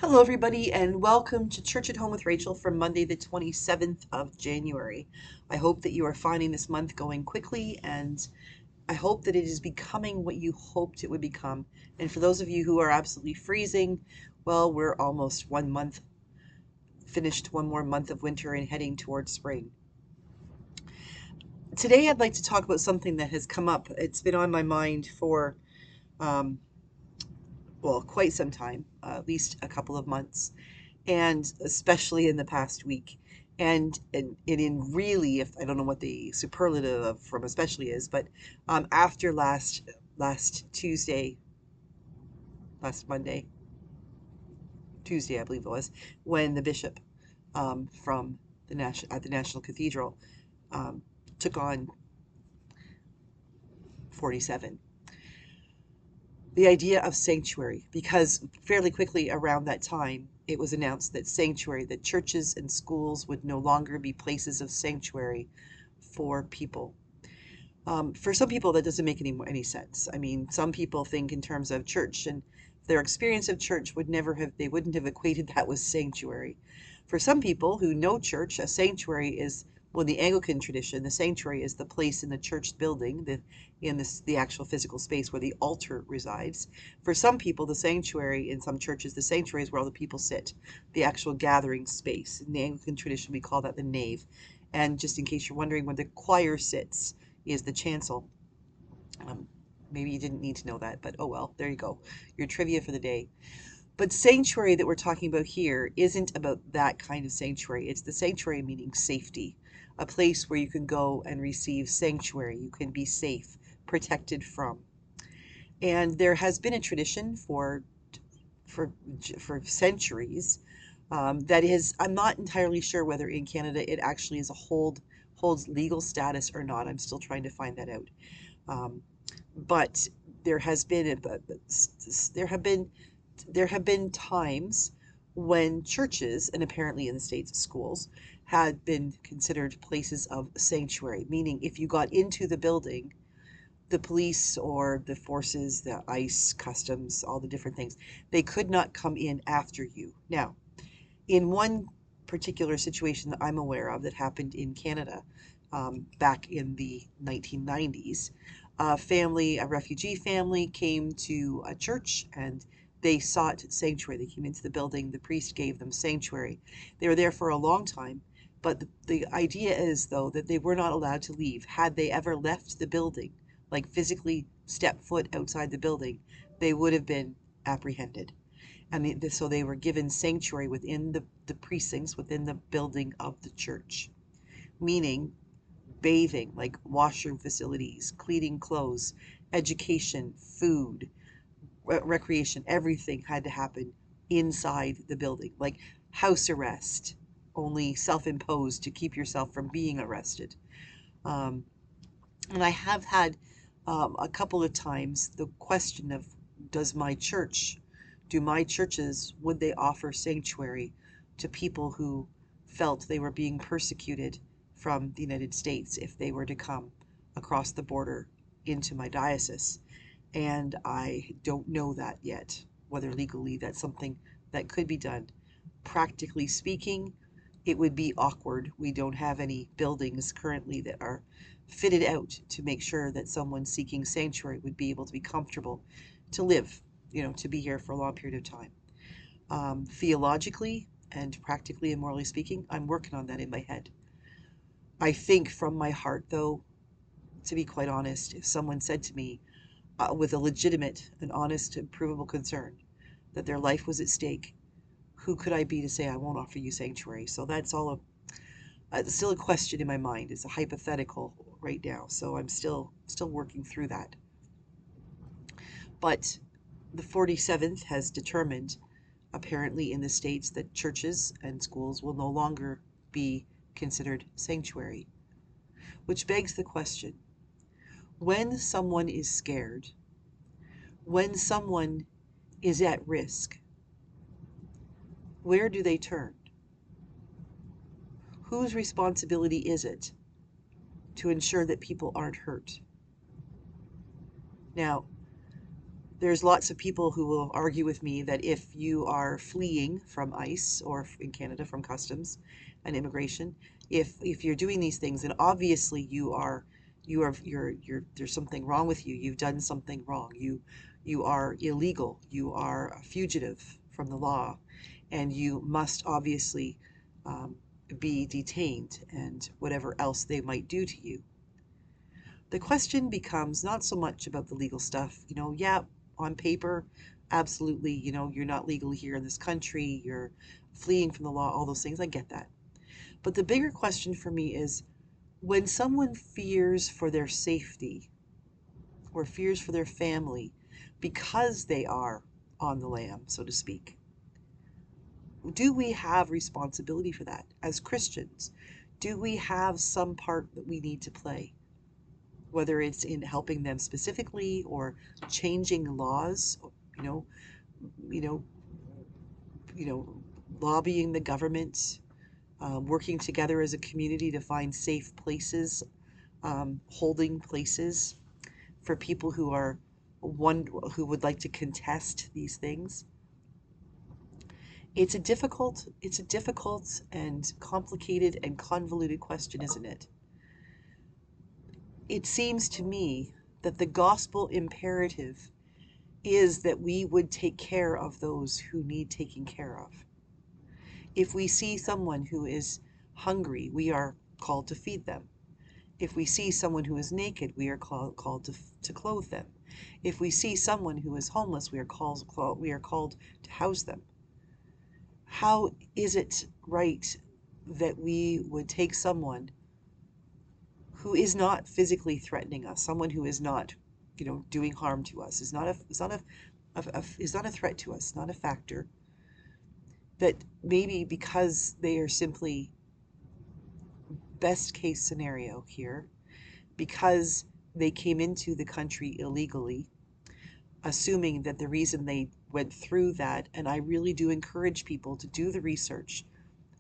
Hello, everybody, and welcome to Church at Home with Rachel for Monday, the 27th of January. I hope that you are finding this month going quickly, and I hope that it is becoming what you hoped it would become. And for those of you who are absolutely freezing, well, we're almost 1 month finished, one more month of winter and heading towards spring. Today, I'd like to talk about something that has come up. It's been on my mind for, um, well, quite some time, at least a couple of months, and especially in the past week. And in really, if I don't know what the superlative of from especially is, but after last Tuesday, last Monday, Tuesday, I believe it was, when the bishop from the at the National Cathedral um, took on 47. The idea of sanctuary, because fairly quickly around that time, it was announced that sanctuary, that churches and schools would no longer be places of sanctuary for people. For some people, that doesn't make any sense. I mean, some people think in terms of church, and their experience of church they wouldn't have equated that with sanctuary. For some people who know church, a sanctuary is, well, in the Anglican tradition, the sanctuary is the place in the church building, the actual physical space where the altar resides. For some people, the sanctuary in some churches, the sanctuary is where all the people sit, the actual gathering space. In the Anglican tradition, we call that the nave. And just in case you're wondering where the choir sits, is the chancel. Um, Maybe you didn't need to know that, but oh well, there you go. Your trivia for the day. But sanctuary that we're talking about here isn't about that kind of sanctuary. It's the sanctuary meaning safety, a place where you can go and receive sanctuary. You can be safe, protected from. And there has been a tradition for for centuries that is, I'm not entirely sure whether in Canada it actually is holds legal status or not. I'm still trying to find that out. Um, but there has been there have been there have been times when churches, and apparently in the States schools, had been considered places of sanctuary, meaning if you got into the building, the police or the forces, the ICE, customs, all the different things, they could not come in after you. Now, in one particular situation that I'm aware of that happened in Canada back in the 1990s, a refugee family came to a church and they sought sanctuary. They came into the building, the priest gave them sanctuary. They were there for a long time, but the idea is, though, that they were not allowed to leave. Had they ever left the building, like physically stepped foot outside the building, they would have been apprehended. And so they were given sanctuary within the precincts, within the building of the church, meaning bathing, like washroom facilities, cleaning clothes, education, food, recreation, everything had to happen inside the building, like house arrest, only self-imposed to keep yourself from being arrested. Um, and I have had a couple of times the question of, does my church, do my churches, would they offer sanctuary to people who felt they were being persecuted from the United States if they were to come across the border into my diocese? And I don't know that yet, whether legally that's something that could be done. Practically speaking, it would be awkward. We don't have any buildings currently that are fitted out to make sure that someone seeking sanctuary would be able to be comfortable to live, to be here for a long period of time. Theologically and practically and morally speaking, I'm working on that in my head. I think from my heart, though, to be quite honest, if someone said to me with a legitimate and honest and provable concern that their life was at stake, who could I be to say I won't offer you sanctuary? So that's all it's still a question in my mind. It's a hypothetical right now, so I'm still working through that. But the 47th has determined, apparently in the States, that churches and schools will no longer be considered sanctuary, which begs the question, when someone is scared, when someone is at risk, where do they turn? Whose responsibility is it to ensure that people aren't hurt? Now, There's lots of people who will argue with me that if you are fleeing from ICE, or in Canada from customs and immigration, if you're doing these things, then obviously you're there's something wrong with you. You've done something wrong. You are illegal. You are a fugitive from the law, and you must obviously um, be detained and whatever else they might do to you. The question becomes not so much about the legal stuff. Yeah, on paper, absolutely, you're not legal here in this country, you're fleeing from the law, all those things. I get that. But the bigger question for me is, when someone fears for their safety or fears for their family because they are on the lam, so to speak, do we have responsibility for that as Christians? Do we have some part that we need to play? Whether it's in helping them specifically or changing laws, you know, you know, you know, lobbying the government, working together as a community to find safe places, holding places for people who would like to contest these things. It's a difficult and complicated and convoluted question, isn't it? It seems to me that the gospel imperative is that we would take care of those who need taking care of. If we see someone who is hungry, we are called to feed them. If we see someone who is naked, we are called to clothe them. If we see someone who is homeless, we are called to house them. How is it right that we would take someone who is not physically threatening us, someone who is not, doing harm to us, is not a threat to us, not a factor, that maybe because they are simply, best case scenario here, because they came into the country illegally, assuming that the reason they went through that, and I really do encourage people to do the research,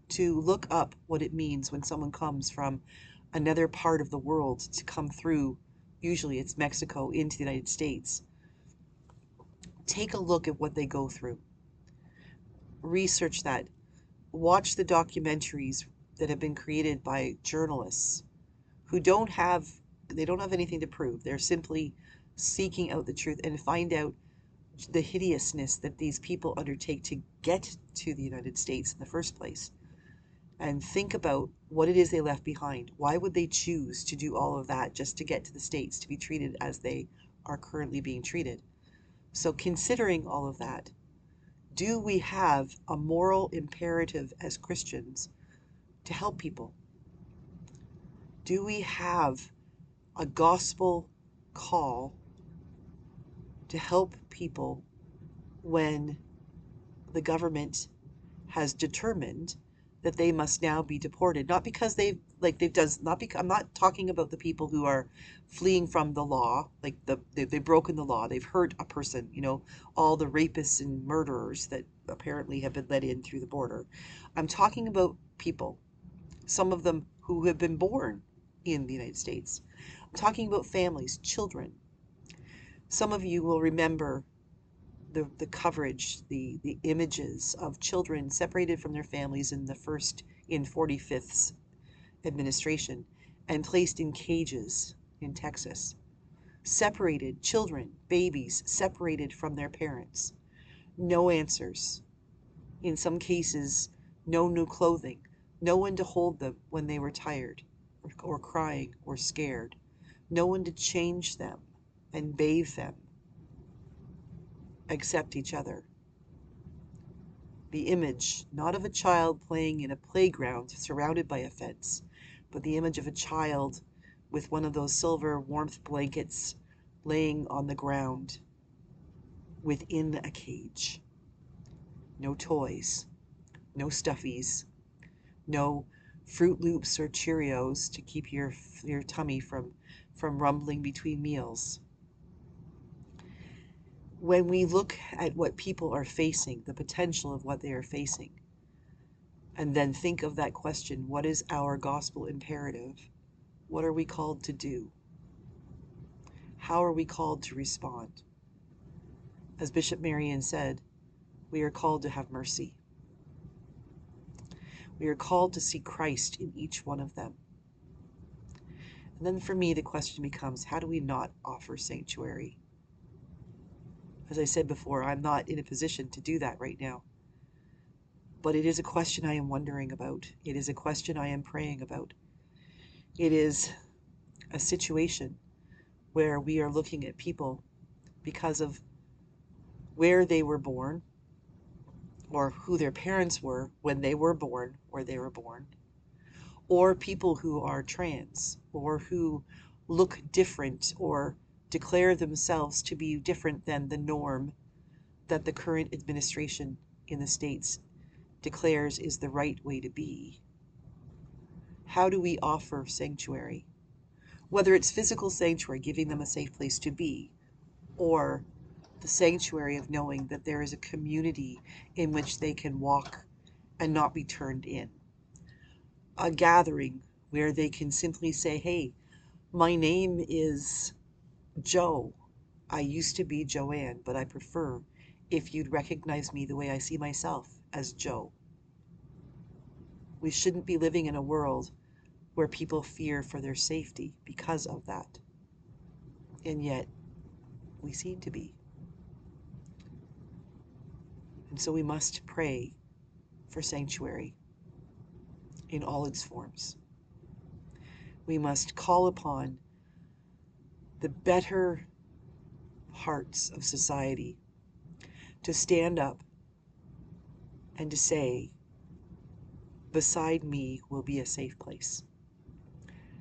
to look up what it means when someone comes from another part of the world to come through, usually it's Mexico, into the United States. Take a look at what they go through. Research that. Watch the documentaries that have been created by journalists who don't have anything to prove. They're simply seeking out the truth and find out the hideousness that these people undertake to get to the United States in the first place. And think about what it is they left behind. Why would they choose to do all of that just to get to the States, to be treated as they are currently being treated? So, considering all of that, do we have a moral imperative as Christians to help people? Do we have a gospel call to help people when the government has determined that they must now be deported? Not because they've done, not because, I'm not talking about the people who are fleeing from the law, like they've broken the law, they've hurt a person, all the rapists and murderers that apparently have been let in through the border. I'm talking about people, some of them who have been born in the United States. I'm talking about families, children. Some of you will remember the coverage, the images of children separated from their families in 45th's administration and placed in cages in Texas. Separated children, babies, separated from their parents. No answers. In some cases, no new clothing. No one to hold them when they were tired or crying or scared. No one to change them and bathe them except each other. The image, not of a child playing in a playground surrounded by a fence, but the image of a child with one of those silver warmth blankets laying on the ground within a cage. No toys, no stuffies, no Fruit Loops or Cheerios to keep your tummy from rumbling between meals. When we look at what people are facing, the potential of what they are facing, and then think of that question, what is our gospel imperative? What are we called to do? How are we called to respond? As Bishop Marion said, we are called to have mercy. We are called to see Christ in each one of them. And then for me, the question becomes, how do we not offer sanctuary? As I said before, I'm not in a position to do that right now. But it is a question I am wondering about. It is a question I am praying about. It is a situation where we are looking at people because of where they were born, or who their parents were when they were born, where they were born, or people who are trans, or who look different, or declare themselves to be different than the norm that the current administration in the States declares is the right way to be. How do we offer sanctuary? Whether it's physical sanctuary, giving them a safe place to be, or the sanctuary of knowing that there is a community in which they can walk and not be turned in. A gathering where they can simply say, hey, my name is Joe. I used to be Joanne, but I prefer if you'd recognize me the way I see myself, as Joe. We shouldn't be living in a world where people fear for their safety because of that. And yet, we seem to be. And so we must pray for sanctuary in all its forms. We must call upon the better hearts of society to stand up and to say, beside me will be a safe place.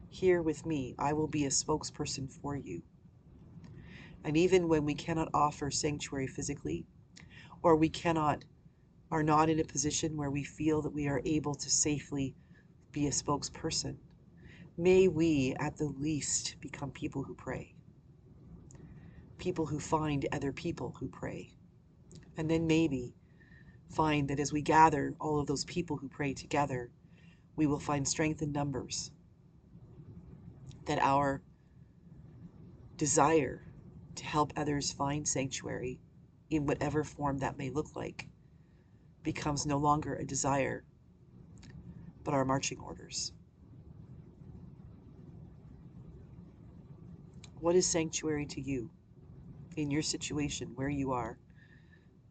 Here with me, I will be a spokesperson for you. And even when we cannot offer sanctuary physically, or we are not in a position where we feel that we are able to safely be a spokesperson, may we at the least become people who pray. People who find other people who pray. And then maybe find that as we gather all of those people who pray together, we will find strength in numbers. That our desire to help others find sanctuary, in whatever form that may look like, becomes no longer a desire, but our marching orders. What is sanctuary to you in your situation, where you are?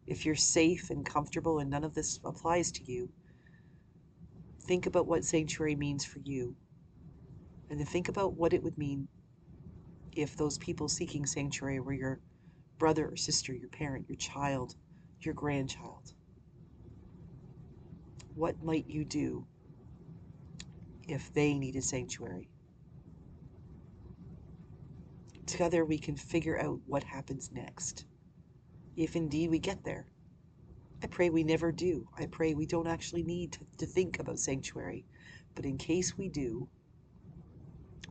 If you're safe and comfortable and none of this applies to you, think about what sanctuary means for you. And then think about what it would mean if those people seeking sanctuary were your brother or sister, your parent, your child, your grandchild. What might you do if they needed sanctuary? Together we can figure out what happens next, if indeed we get there. I pray we never do. I pray we don't actually need to think about sanctuary. But in case we do,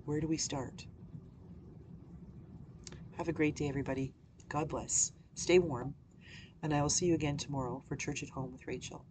where do we start? Have a great day, everybody. God bless. Stay warm. And I will see you again tomorrow for Church at Home with Rachel.